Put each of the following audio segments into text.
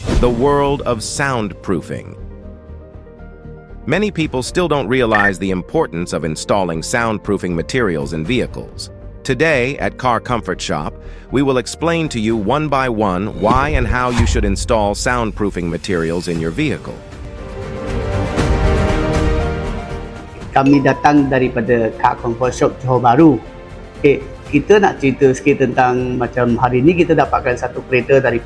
The world of soundproofing. Many people still don't realize the importance of installing soundproofing materials in vehicles. Today, at Car Comfort Shop, we will explain to you one by one why and how you should install soundproofing materials in your vehicle. Kami datang daripada Car Comfort Shop Johor Bahru. Okay, kita nak cerita sikit tentang macam hari ni kita dapatkan satu kereta dari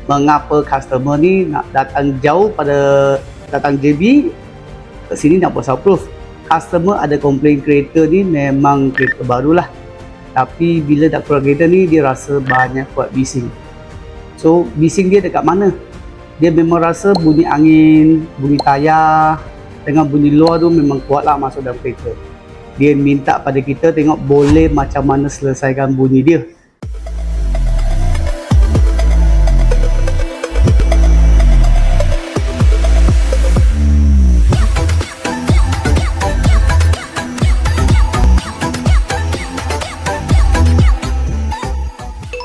mengapa customer ni nak datang jauh pada datang JB ke sini nak buat soundproof. Customer ada komplain kereta ni memang kereta barulah, tapi bila dah keluar kereta ni dia rasa banyak kuat bising. So bising dia dekat mana? Dia memang rasa bunyi angin, bunyi tayar dengan bunyi luar tu memang kuatlah masuk dalam kereta. Dia minta pada kita tengok boleh macam mana selesaikan bunyi dia.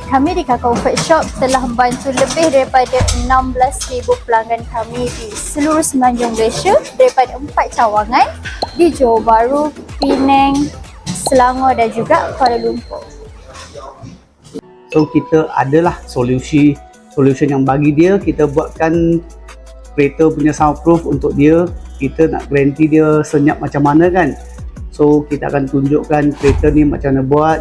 Kami di Car Comfort Shop telah membantu lebih daripada 16,000 pelanggan kami di seluruh semenanjung Malaysia daripada 4 cawangan di Johor Bahru, Penang, Selangor dan juga Kuala Lumpur. So kita adalah solution yang bagi dia, kita buatkan kereta punya soundproof untuk dia. Kita nak garanti dia senyap macam mana kan. So kita akan tunjukkan kereta ni macam mana buat.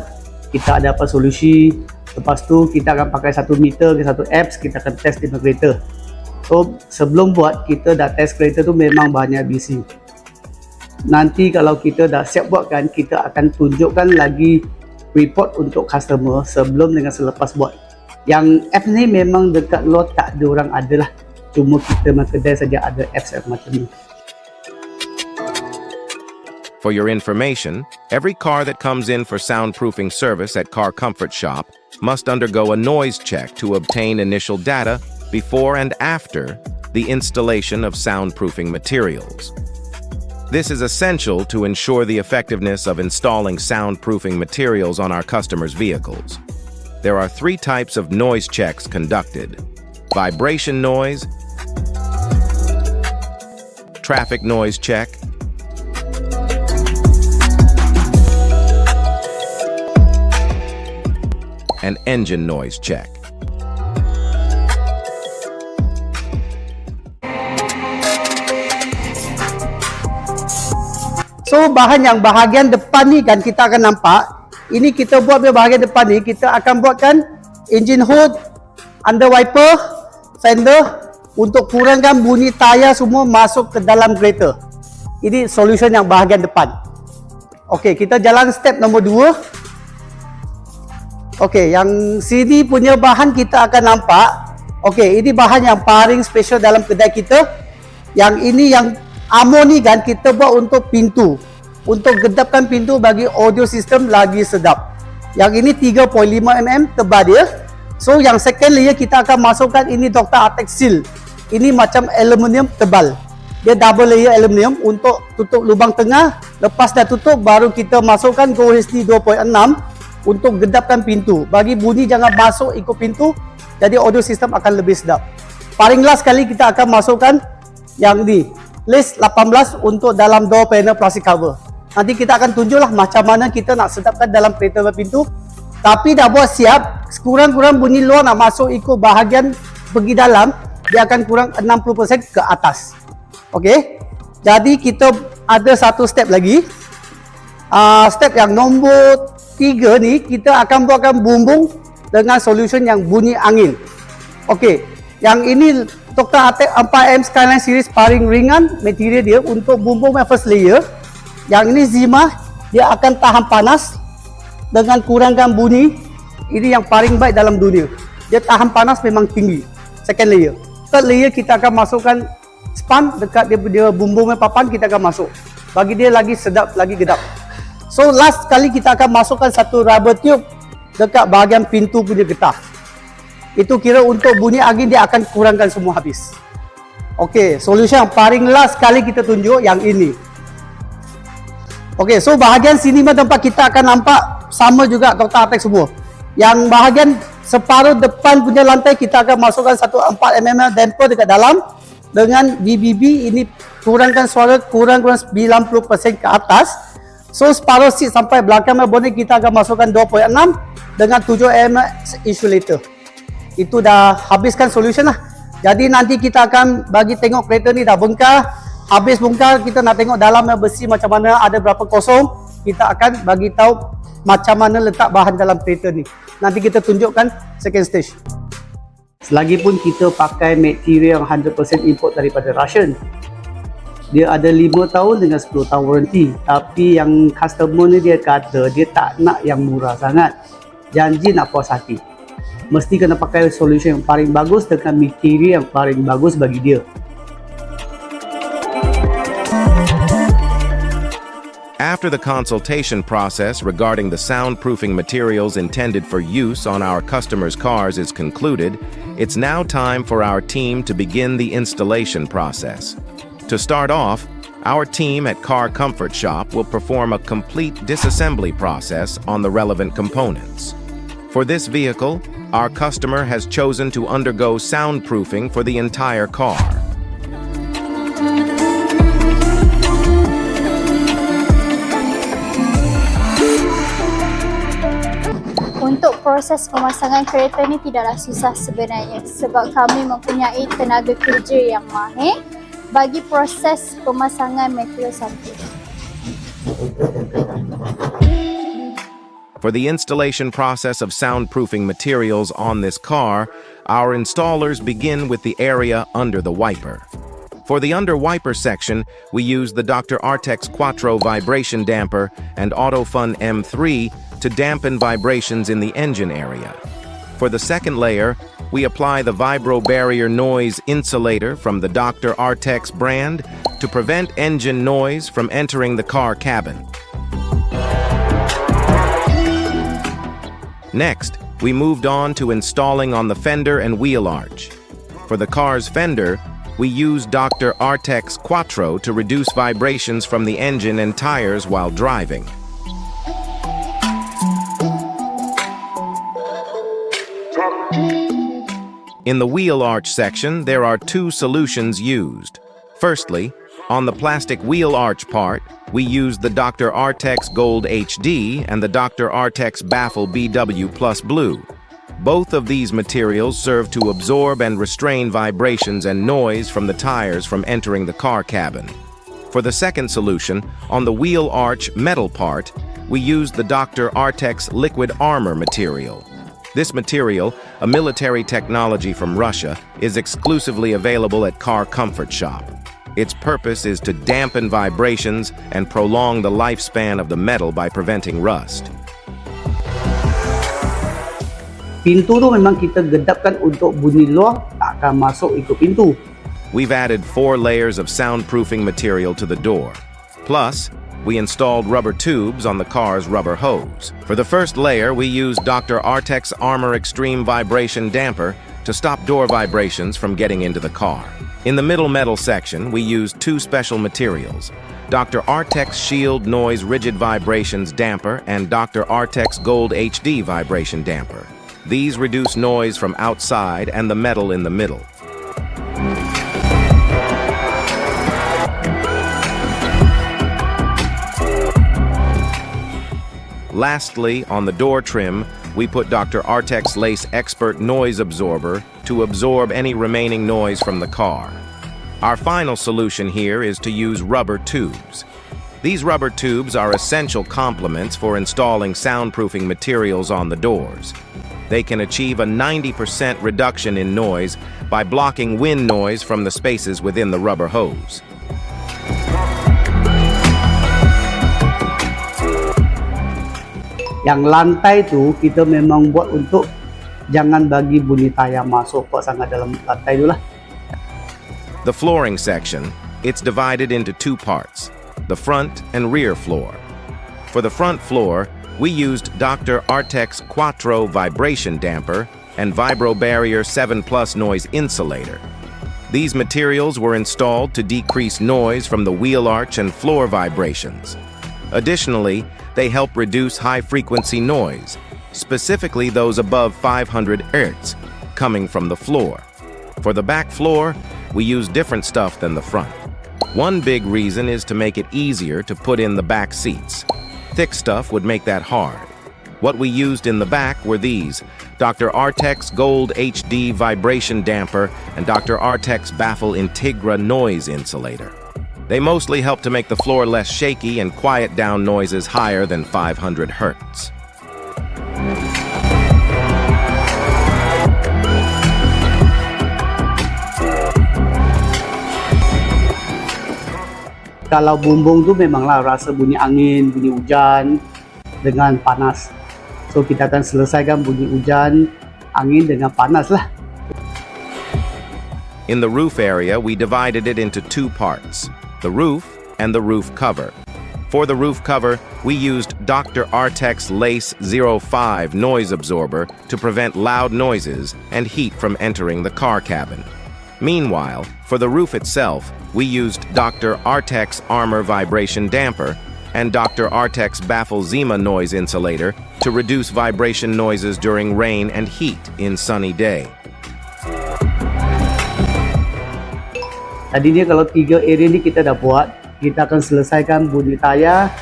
Kita ada apa solusi. Lepas tu kita akan pakai satu meter ke satu apps, kita akan test di kereta. So sebelum buat kita dah test kereta tu memang banyak bising. Nanti kalau kita dah siap buatkan, kita akan tunjukkan lagi report untuk customer sebelum dengan selepas buat. Yang apps ni memang dekat luar tak ada orang ada lah. Cuma kita memang kedai saja ada apps macam ni. For your information, every car that comes in for soundproofing service at Car Comfort Shop must undergo a noise check to obtain initial data before and after the installation of soundproofing materials. This is essential to ensure the effectiveness of installing soundproofing materials on our customers' vehicles. There are 3 types of noise checks conducted: vibration noise, traffic noise check, and engine noise check. So bahagian depan ni kan kita akan nampak. Ini kita buat bahagian depan ni, kita akan buatkan engine hood, under wiper, fender untuk kurangkan bunyi tayar semua masuk ke dalam kereta. Ini solution yang bahagian depan. Okey, kita jalan step nombor 2. Okey, yang sini punya bahan kita akan nampak. Okey, ini bahan yang paling special dalam kedai kita. Yang ini yang armor ni kan kita buat untuk pintu. Untuk gedapkan pintu bagi audio system lagi sedap. Yang ini 3.5 mm tebal dia. So yang second layer kita akan masukkan ini DrArtex seal. Ini macam aluminium tebal. Dia double layer aluminium untuk tutup lubang tengah. Lepas dah tutup baru kita masukkan Go HD 2.6 untuk gedapkan pintu. Bagi bunyi jangan masuk ikut pintu, jadi audio system akan lebih sedap. Paling last sekali kita akan masukkan yang ni, list 18 untuk dalam door panel plastic cover. Nanti kita akan tunjuklah macam mana kita nak sedapkan dalam kereta berpintu. Tapi dah buat siap, sekurang-kurang bunyi luar nak masuk ikut bahagian pergi dalam, dia akan kurang 60% ke atas. Okey. Jadi kita ada satu step lagi. Step yang nombor 3 ni kita akan buatkan bumbung dengan solution yang bunyi angin. Okey, yang ini DrArtex 4M Skyline Series paling ringan material dia untuk bumbung yang first layer. Yang ini Zima, dia akan tahan panas dengan kurangkan bunyi. Ini yang paling baik dalam dunia. Dia tahan panas memang tinggi. Second layer. Third layer kita akan masukkan span dekat dia bumbung papan kita akan masuk. Bagi dia lagi sedap, lagi gedap. So last kali kita akan masukkan satu rubber tube dekat bahagian pintu punya getah. Itu kira untuk bunyi angin dia akan kurangkan semua habis. Okey, solution yang paling last kali kita tunjuk yang ini. Okey, so bahagian sini tempat kita akan nampak sama juga DrArtex semua. Yang bahagian separuh depan punya lantai kita akan masukkan satu 4mm damper dekat dalam dengan VBB. Ini kurangkan suara kurang 90% ke atas. So separuh seat sampai belakang bonnet kita akan masukkan 2.6 dengan 7mm insulator. Itu dah habiskan solution lah. Jadi nanti kita akan bagi tengok kereta ni dah bongkar. Habis bongkar kita nak tengok dalamnya besi macam mana, ada berapa kosong. Kita akan bagi tahu macam mana letak bahan dalam kereta ni. Nanti kita tunjukkan second stage. Selagi pun kita pakai material yang 100% import daripada Russian, dia ada 5 tahun dengan 10 tahun warranty. Tapi yang customer ni dia kata dia tak nak yang murah sangat. Janji nak puas hati. Mesti kena pakai solution yang paling bagus dengan material yang paling bagus bagi dia. After the consultation process regarding the soundproofing materials intended for use on our customers' cars is concluded, it's now time for our team to begin the installation process. To start off, our team at Car Comfort Shop will perform a complete disassembly process on the relevant components. For this vehicle, our customer has chosen to undergo soundproofing for the entire car. Untuk proses pemasangan kereta ni tidaklah susah sebenarnya sebab kami mempunyai tenaga kerja yang mahir bagi proses pemasangan material soundproofing. For the installation process of soundproofing materials on this car, our installers begin with the area under the wiper. For the under wiper section, we use the DrArtex Quattro vibration damper and Autofun M3 to dampen vibrations in the engine area. For the second layer, we apply the vibro barrier noise insulator from the DrArtex brand to prevent engine noise from entering the car cabin. Next, we moved on to installing on the fender and wheel arch. For the car's fender, we used DrArtex Quattro to reduce vibrations from the engine and tires while driving. In the wheel arch section, there are two solutions used. Firstly, on the plastic wheel arch part, we used the DrArtex Gold HD and the DrArtex Baffle BW Plus Blue. Both of these materials serve to absorb and restrain vibrations and noise from the tires from entering the car cabin. For the second solution, on the wheel arch metal part, we used the DrArtex Liquid Armor material. This material, a military technology from Russia, is exclusively available at Car Comfort Shop. Its purpose is to dampen vibrations and prolong the lifespan of the metal by preventing rust. Pintu tu memang kita gedapkan untuk bunyi luar tak akan masuk ikut pintu. We've added 4 layers of soundproofing material to the door. Plus, we installed rubber tubes on the car's rubber hose. For the first layer, we used DrArtex Armor Extreme Vibration Damper to stop door vibrations from getting into the car. In the middle metal section, we used 2 special materials, DrArtex Shield Noise Rigid Vibrations Damper and DrArtex Gold HD Vibration Damper. These reduce noise from outside and the metal in the middle. Lastly, on the door trim, we put DrArtex Lace Expert Noise Absorber to absorb any remaining noise from the car. Our final solution here is to use rubber tubes. These rubber tubes are essential complements for installing soundproofing materials on the doors. They can achieve a 90% reduction in noise by blocking wind noise from the spaces within the rubber hose. Yang lantai tu kita memang buat untuk jangan bagi bunyi tayar masuk kok sangat dalam lantai tu lah. The flooring section, it's divided into 2 parts, the front and rear floor. For the front floor, we used DrArtex Quattro Vibration Damper and Vibro Barrier 7 Plus Noise Insulator. These materials were installed to decrease noise from the wheel arch and floor vibrations. Additionally, they help reduce high-frequency noise, specifically those above 500 Hz, coming from the floor. For the back floor, we use different stuff than the front. One big reason is to make it easier to put in the back seats. Thick stuff would make that hard. What we used in the back were these: DrArtex Gold HD Vibration Damper and DrArtex Baffle Integra Noise Insulator. They mostly help to make the floor less shaky and quiet down noises higher than 500 Hz. Kalau bumbung tu memanglah rasa bunyi angin, bunyi hujan dengan panas. So kita akan selesaikan bunyi hujan, angin dengan panas lah. In the roof area, we divided it into two parts: the roof and the roof cover. For the roof cover, we used DrArtex Lace 05 noise absorber to prevent loud noises and heat from entering the car cabin. Meanwhile, for the roof itself, we used DrArtex Armor Vibration Damper and DrArtex Baffle Zima Noise Insulator to reduce vibration noises during rain and heat in sunny day. Tadinya kalau 3 area ni kita dah buat, kita akan selesaikan bunyi tayar,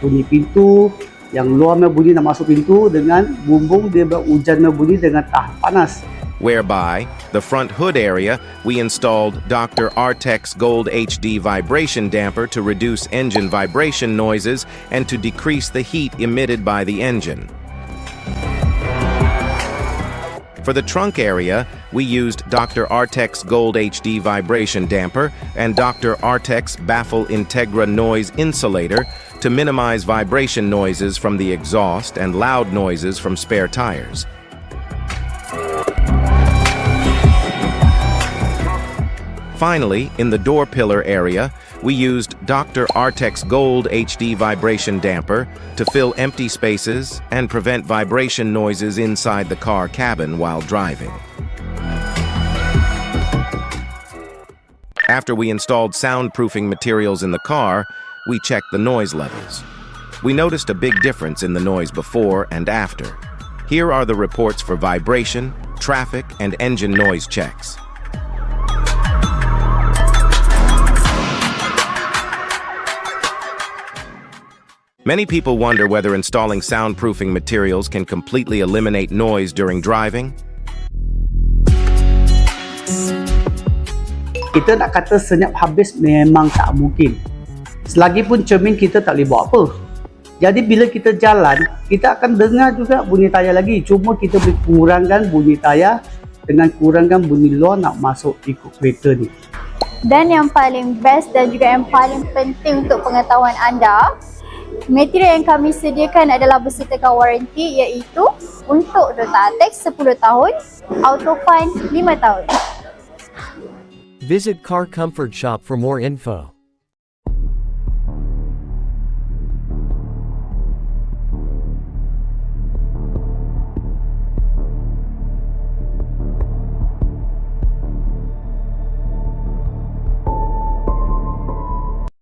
bunyi pintu, yang luarnya bunyi nak masuk pintu dengan bumbung dia hujannya bunyi dengan panas. Whereby, the front hood area, we installed DrArtex Gold HD Vibration Damper to reduce engine vibration noises and to decrease the heat emitted by the engine. For the trunk area, we used DrArtex Gold HD Vibration Damper and DrArtex Baffle Integra Noise Insulator to minimize vibration noises from the exhaust and loud noises from spare tires. Finally, in the door pillar area, we used DrArtex Gold HD Vibration Damper to fill empty spaces and prevent vibration noises inside the car cabin while driving. After we installed soundproofing materials in the car, we checked the noise levels. We noticed a big difference in the noise before and after. Here are the reports for vibration, traffic, and engine noise checks. Many people wonder whether installing soundproofing materials can completely eliminate noise during driving. Kita nak kata senyap habis memang tak mungkin. Selagi pun cermin kita tak boleh buat apa. Jadi bila kita jalan, kita akan dengar juga bunyi tayar lagi. Cuma kita boleh kurangkan bunyi tayar dengan kurangkan bunyi luar nak masuk ikut kereta ni. Dan yang paling best dan juga yang paling penting untuk pengetahuan anda, material yang kami sediakan adalah bersertakan waranti, iaitu untuk DrArtex 10 tahun, Autofun 5 tahun. Visit Car Comfort Shop for more info.